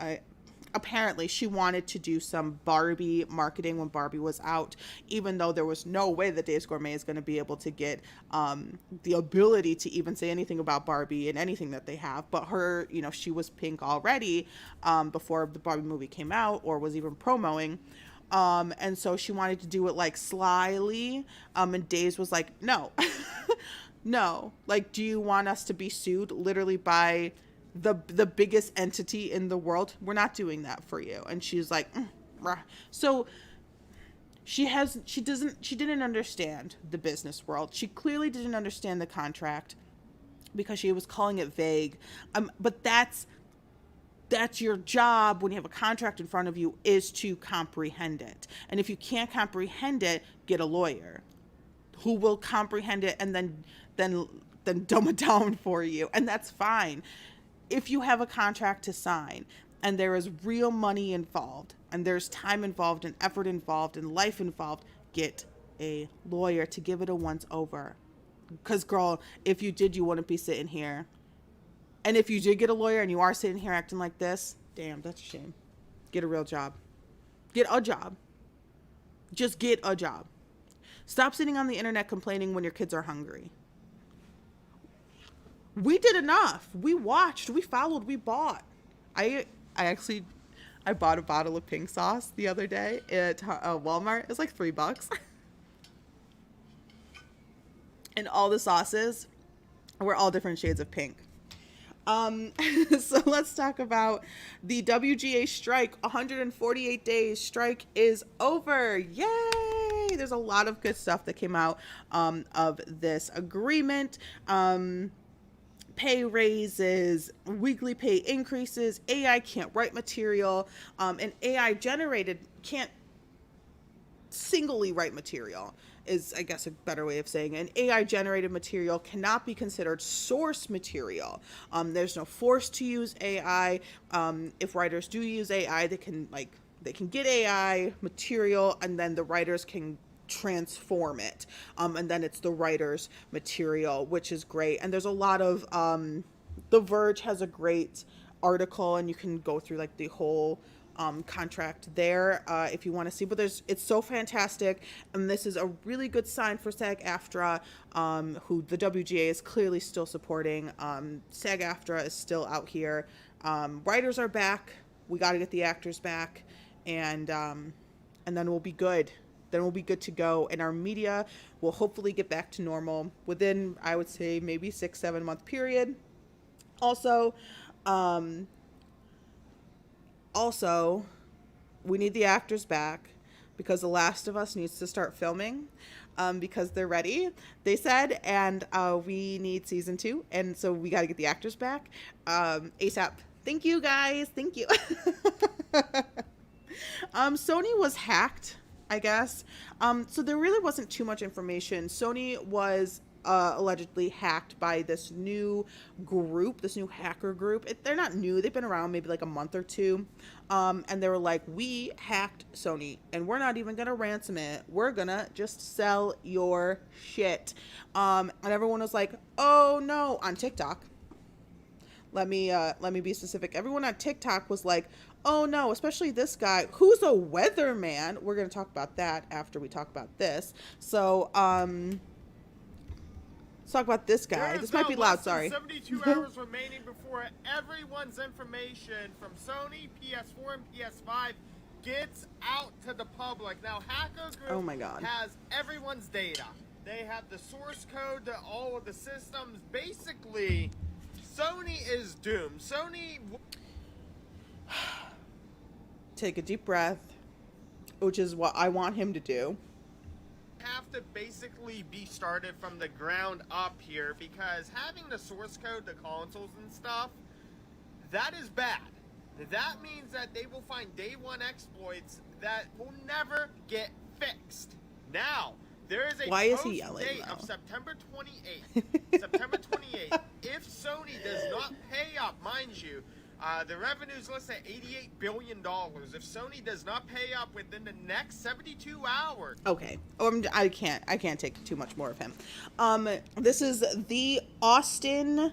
Apparently she wanted to do some Barbie marketing when Barbie was out, even though there was no way that Dave's Gourmet is going to be able to get the ability to even say anything about Barbie and anything that they have. But her, you know, she was pink already before the Barbie movie came out or was even promoting. And so she wanted to do it like slyly. And Dave's was like, no, no. Like, do you want us to be sued literally by the biggest entity in the world? We're not doing that for you. And she's like, so she didn't understand the business world. She clearly didn't understand the contract because she was calling it vague. But that's your job when you have a contract in front of you, is to comprehend it. And if you can't comprehend it, get a lawyer who will comprehend it and then dumb it down for you. And that's fine. If you have a contract to sign and there is real money involved and there's time involved and effort involved and life involved, get a lawyer to give it a once over. Because, girl, if you did, you wouldn't be sitting here. And if you did get a lawyer and you are sitting here acting like this, damn, that's a shame. Get a real job. Get a job. Just get a job. Stop sitting on the internet complaining when your kids are hungry. We did enough. We watched, we followed, we bought. I bought a bottle of pink sauce the other day at Walmart. It was like $3. And all the sauces were all different shades of pink. So let's talk about the WGA strike. 148 days strike is over. Yay! There's a lot of good stuff that came out of this agreement. Pay raises, weekly pay increases, AI can't write material, and AI generated can't singly write material is, I guess, a better way of saying it. And AI generated material cannot be considered source material. There's no force to use AI. If writers do use AI, they can get AI material and then the writers can transform it, and then it's the writer's material, which is great. And there's a lot of The Verge has a great article, and you can go through like the whole contract there if you want to see. But it's so fantastic, and this is a really good sign for SAG-AFTRA, who the WGA is clearly still supporting. SAG-AFTRA is still out here. Writers are back. We got to get the actors back, and then we'll be good. Then we'll be good to go, and our media will hopefully get back to normal within, I would say, maybe 6-7 month period. Also, we need the actors back because The Last of Us needs to start filming because they're ready, they said, and we need season 2, and so we got to get the actors back ASAP. Thank you, guys. Thank you. Sony was hacked, I guess. So there really wasn't too much information. Sony was allegedly hacked by this new group, this new hacker group. They're not new. They've been around maybe like a month or two. And they were like, we hacked Sony and we're not even going to ransom it. We're going to just sell your shit. And everyone was like, oh no, on TikTok. Let me be specific. Everyone on TikTok was like, oh no, especially this guy who's a weatherman. We're going to talk about that after we talk about this. So, let's talk about this guy. This might be loud, sorry. 72 hours remaining before everyone's information from Sony, PS4, and PS5 gets out to the public. Now, Hacker Group has everyone's data. They have the source code to all of the systems. Basically, Sony is doomed. Sony... Take a deep breath, which is what I want him to do. have to basically be started from the ground up here, because having the source code, the consoles and stuff, that is bad. That means that they will find day one exploits that will never get fixed. Now, there is a post date of September 28th. September 28th. If Sony does not pay up, mind you, the revenue is listed at $88 billion. If Sony does not pay up within the next 72 hours. Okay. I can't take too much more of him. This is the Austin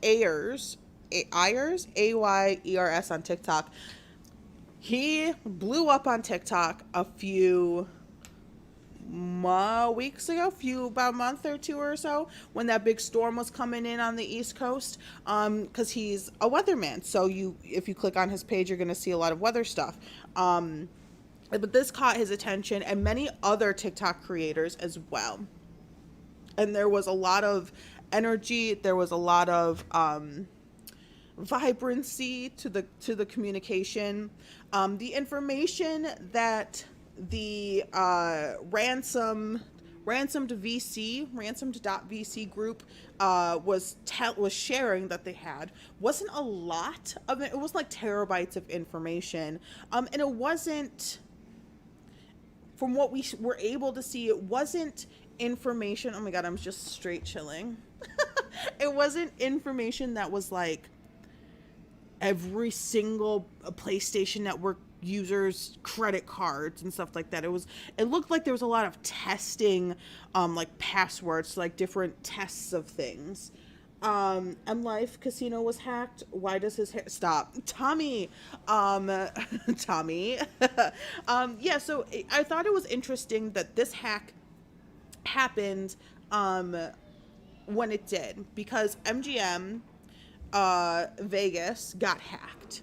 Ayers, Ayers on TikTok. He blew up on TikTok a few weeks ago, about a month or two or so, when that big storm was coming in on the East Coast, because he's a weatherman. So if you click on his page, you're going to see a lot of weather stuff. But this caught his attention, and many other TikTok creators as well. And there was a lot of energy. There was a lot of vibrancy to the communication. The information that the ransomed.vc group was sharing that they had wasn't a lot of it. It was like terabytes of information, and it wasn't, from what we were able to see, it wasn't information. Oh my god, I'm just straight chilling. It wasn't information that was like every single PlayStation Network users' credit cards and stuff like that. It looked like there was a lot of testing, like passwords, like different tests of things. M Life Casino was hacked. Why does his hair stop? Tommy. Tommy. Yeah, so I thought it was interesting that this hack happened when it did, because MGM Vegas got hacked.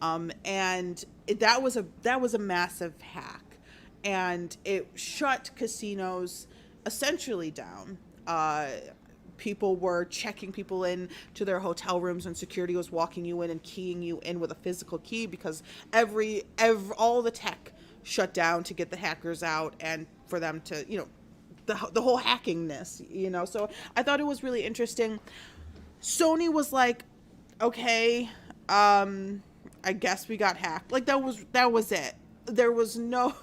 And that was a massive hack, and it shut casinos essentially down. People were checking people in to their hotel rooms, and security was walking you in and keying you in with a physical key, because all the tech shut down to get the hackers out and for them to, the whole hackingness, So I thought it was really interesting. Sony was like, okay, I guess we got hacked. Like that was it. There's no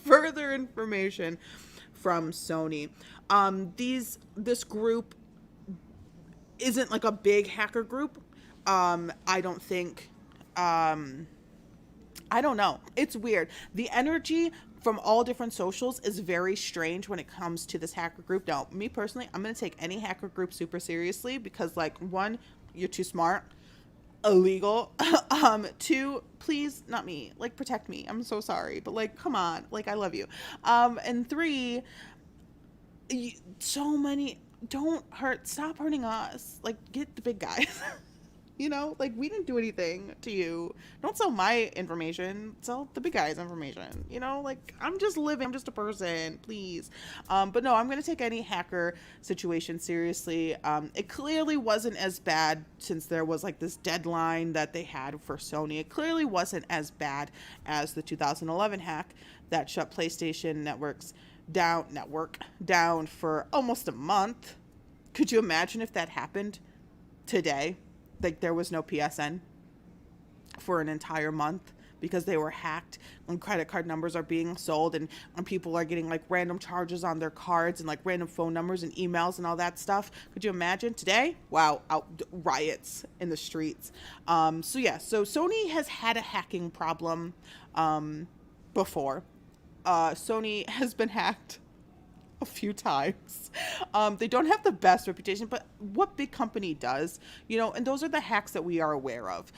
further information from Sony. This group isn't like a big hacker group. I don't think, I don't know. It's weird. The energy from all different socials is very strange when it comes to this hacker group. Now, me personally, I'm going to take any hacker group super seriously, because like, one, you're too smart. Illegal. Two, please, not me, like, protect me. I'm so sorry, but like, come on, like, I love you. And three, so many, stop hurting us, like, get the big guys. Like, we didn't do anything to you. Don't sell my information, sell the big guy's information. Like, I'm just living, I'm just a person, please. But no, I'm going to take any hacker situation seriously. It clearly wasn't as bad, since there was like this deadline that they had for Sony. It clearly wasn't as bad as the 2011 hack that shut PlayStation Network down for almost a month. Could you imagine if that happened today? Like, there was no PSN for an entire month because they were hacked, and credit card numbers are being sold, and people are getting like random charges on their cards, and like random phone numbers and emails and all that stuff. Could you imagine today? Wow, riots in the streets. So Sony has had a hacking problem before. Sony has been hacked a few times. They don't have the best reputation, but what big company does, and those are the hacks that we are aware of.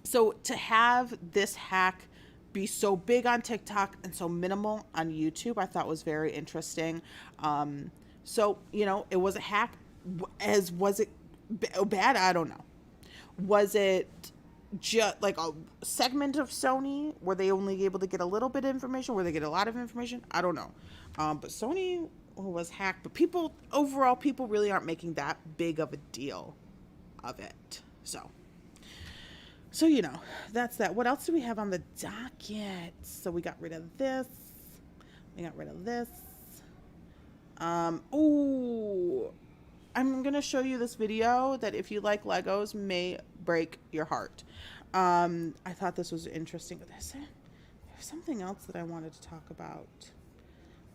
So to have this hack be so big on TikTok and so minimal on YouTube, I thought was very interesting. So, it was a hack. Was it bad? I don't know. Was it just like a segment of Sony? Were they only able to get a little bit of information? Were they get a lot of information? I don't know. But Sony was hacked. But people really aren't making that big of a deal of it. So that's that. What else do we have on the docket? So we got rid of this. I got rid of this. Oh, I'm going to show you this video that if you like Legos may break your heart. I thought this was interesting. There's something else that I wanted to talk about.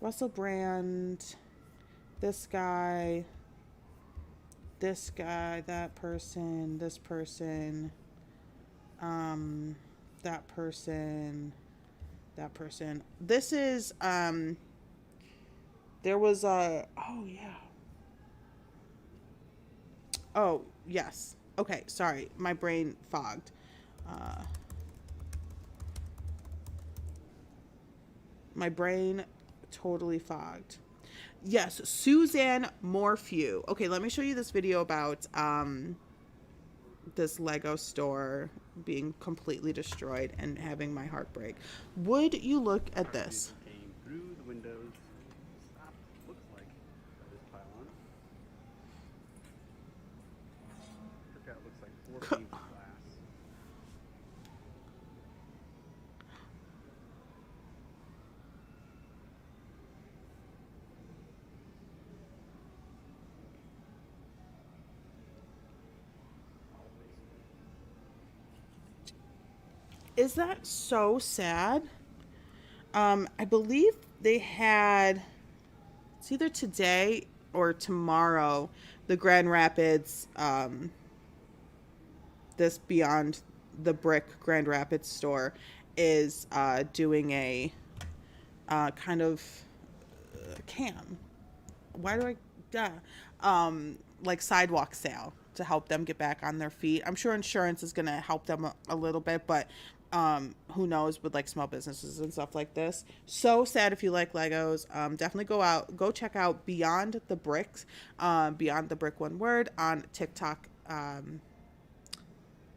Russell Brand, this guy, that person, this person, that person, that person. This is, there was a, oh yeah. Oh, yes. Okay, sorry. My brain fogged. My brain totally fogged. Yes, Suzanne Morphew. Okay, let me show you this video about this Lego store being completely destroyed and having my heart break. Would you look at this? Came through the windows. Stop. Looks like this pylon. Look at it. Looks like 4 panes of glass. Is that so sad? I believe they had, it's either today or tomorrow, the Grand Rapids, this Beyond the Brick Grand Rapids store is doing a kind of cam. Why do like sidewalk sale to help them get back on their feet. I'm sure insurance is going to help them a little bit, but who knows with like small businesses and stuff like this. So sad. If you like Legos, definitely go check out Beyond the Bricks, Beyond the Brick, one word, on TikTok.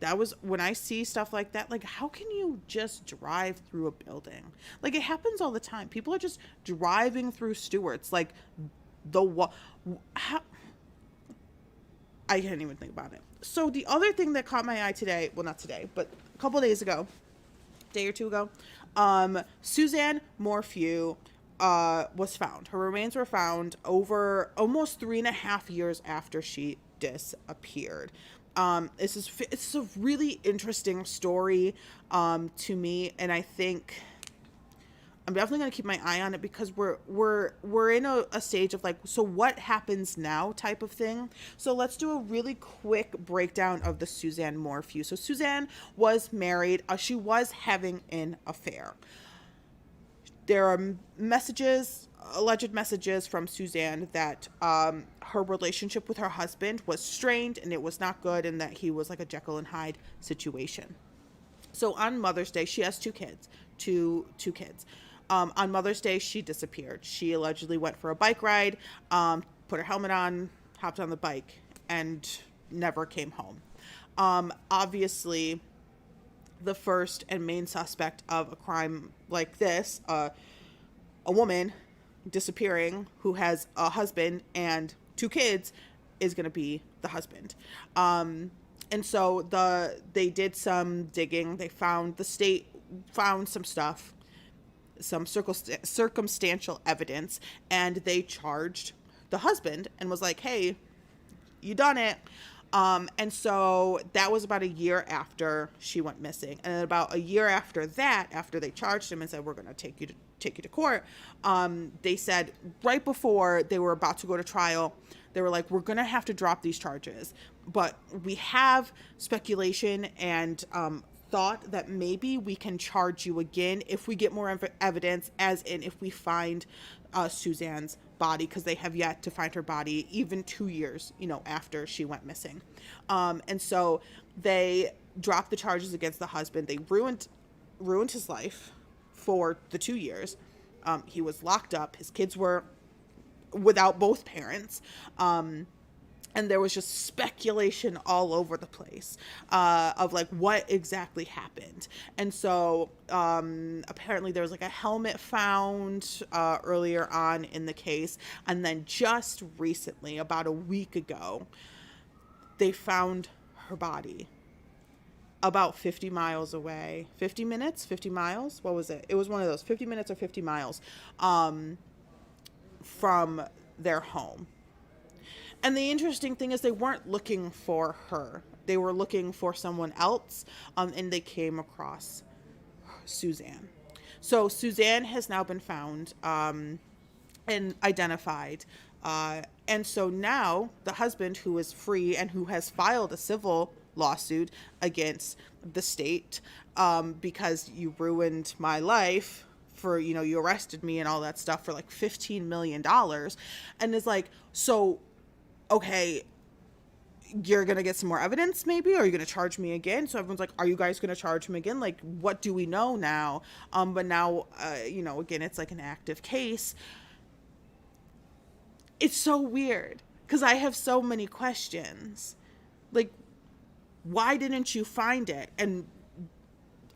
That was when I see stuff like that, like, how can you just drive through a building? Like, it happens all the time. People are just driving through Stewart's, like I can't even think about it. So the other thing that caught my eye today, well, not today, but a couple of days ago, day or two ago, Suzanne Morphew was found. Her remains were found over almost 3.5 years after she disappeared. It's a really interesting story to me, and I think I'm definitely going to keep my eye on it because we're in a stage of like, so what happens now type of thing. So let's do a really quick breakdown of the Suzanne Morphew. So Suzanne was married. She was having an affair. There are alleged messages from Suzanne that her relationship with her husband was strained and it was not good, and that he was like a Jekyll and Hyde situation. So on Mother's Day, she has two kids. On Mother's Day, she disappeared. She allegedly went for a bike ride, put her helmet on, hopped on the bike, and never came home. Obviously, the first and main suspect of a crime like this, a woman disappearing who has a husband and two kids, is going to be the husband. And so they did some digging. The state found some stuff, some circumstantial evidence, and they charged the husband and was like, hey, you done it. And so that was about a year after she went missing. And about a year after that, after they charged him and said, we're going to take you to court, they said right before they were about to go to trial, they were like, we're going to have to drop these charges, but we have speculation and thought that maybe we can charge you again if we get more evidence, as in if we find Suzanne's body, because they have yet to find her body even 2 years, after she went missing. And so they dropped the charges against the husband. They ruined his life for the 2 years. He was locked up. His kids were without both parents. And there was just speculation all over the place of like what exactly happened. And so apparently there was like a helmet found earlier on in the case. And then just recently, about a week ago, they found her body. about 50 miles away. 50 minutes, 50 miles. What was it? It was one of those 50 minutes or 50 miles from their home. And the interesting thing is they weren't looking for her. They were looking for someone else, and they came across Suzanne. So Suzanne has now been found and identified. And so now the husband, who is free and who has filed a civil lawsuit against the state because you ruined my life for, you know, you arrested me and all that stuff for like $15 million. And is like, so, okay, you're going to get some more evidence maybe, or are you going to charge me again? So everyone's like, are you guys going to charge him again? Like, what do we know now? But now, you know, again, it's like an active case. It's so weird because I have so many questions. Like, why didn't you find it? And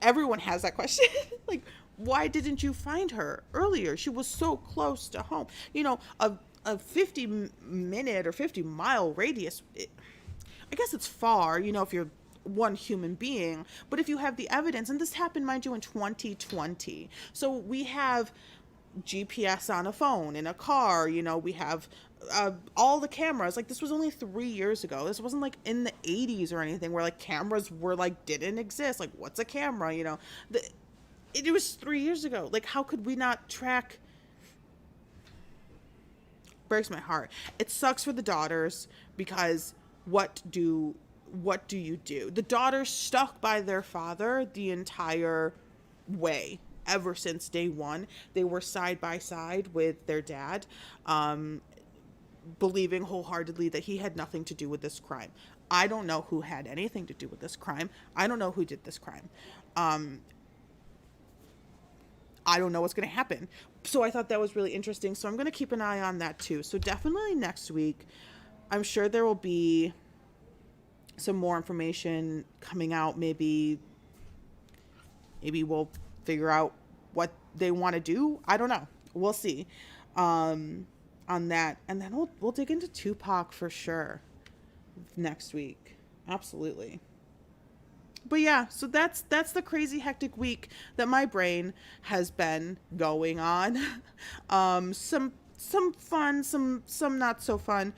everyone has that question. Like, why didn't you find her earlier? She was so close to home. You know, a 50-minute or 50-mile radius, I guess it's far, you know, if you're one human being. But if you have the evidence, and this happened, mind you, in 2020. So we have GPS on a phone, in a car, you know, we have all the cameras. Like, this was only 3 years ago. This wasn't like in the 80s or anything where like cameras were like didn't exist. Like, what's a camera, you know? It was 3 years ago. Like, how could we not track? Breaks my heart. It sucks for the daughters because what do you do? The daughters stuck by their father the entire way. Ever since day one, they were side by side with their dad, believing wholeheartedly that he had nothing to do with this crime. I don't know who had anything to do with this crime. I don't know who did this crime. I don't know what's going to happen. So I thought that was really interesting. So I'm going to keep an eye on that too. So definitely next week, I'm sure there will be some more information coming out. Maybe we'll figure out what they want to do. I don't know. We'll see on that. And then we'll dig into Tupac for sure next week. Absolutely. But yeah, so that's the crazy hectic week that my brain has been going on. Some fun, some not so fun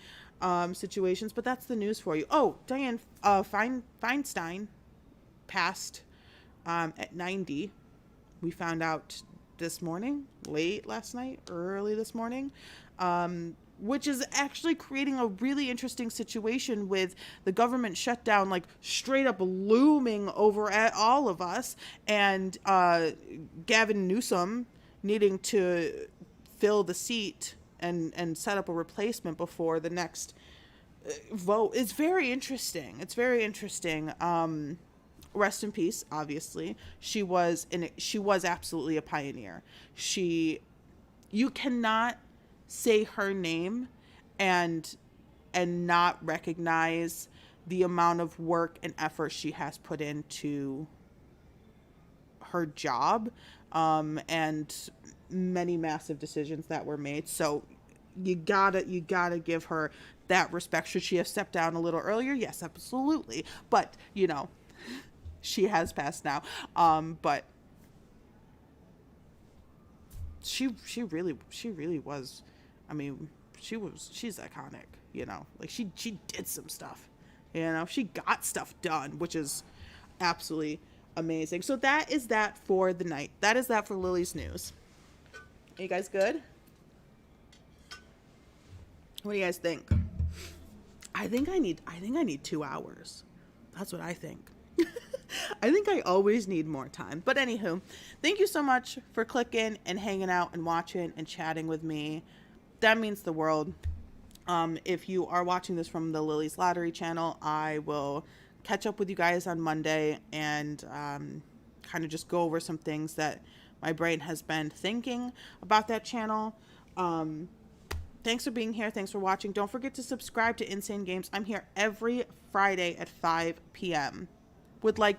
situations, but that's the news for you. Oh, Dianne Feinstein passed at 90. We found out this morning, late last night, early this morning, which is actually creating a really interesting situation with the government shutdown, like straight up looming over at all of us, and Gavin Newsom needing to fill the seat and set up a replacement before the next vote. It's very interesting. It's very interesting. Rest in peace, obviously. She was absolutely a pioneer. You cannot say her name and not recognize the amount of work and effort she has put into her job, and many massive decisions that were made. So you gotta give her that respect. Should she have stepped down a little earlier? Yes, absolutely. But, you know, she has passed now. But she really was, I mean, she's iconic, you know, like she did some stuff, you know, she got stuff done, which is absolutely amazing. So that is that for the night. That is that for Lily's news. Are you guys good? What do you guys think? I think I need 2 hours. That's what I think. I think I always need more time. But anywho, thank you so much for clicking and hanging out and watching and chatting with me. That means the world. If you are watching this from the Lily's Lottery channel, I will catch up with you guys on Monday and kind of just go over some things that my brain has been thinking about that channel. Thanks for being here. Thanks for watching. Don't forget to subscribe to Insane Games. I'm here every Friday at 5 p.m. with like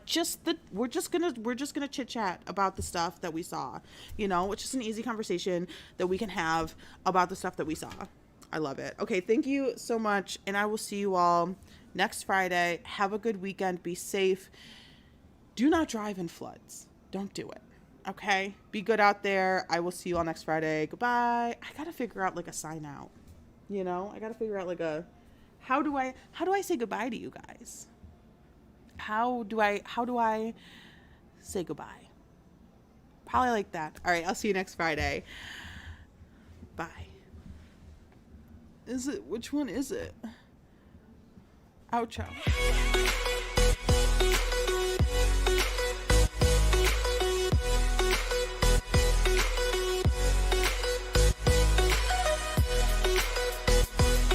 we're just gonna chit chat about the stuff that we saw, you know, it's just an easy conversation that we can have about the stuff that we saw. I love it. Okay, thank you so much, and I will see you all next Friday. Have a good weekend. Be safe. do not drive in floods. Don't do it. Okay? Be good out there. I will see you all next Friday. Goodbye. I got to figure out like a sign out. You know? I got to figure out like a how do I say goodbye to you guys? How do I say goodbye? Probably like that. All right, I'll see you next Friday. Bye. Which one is it? Outro.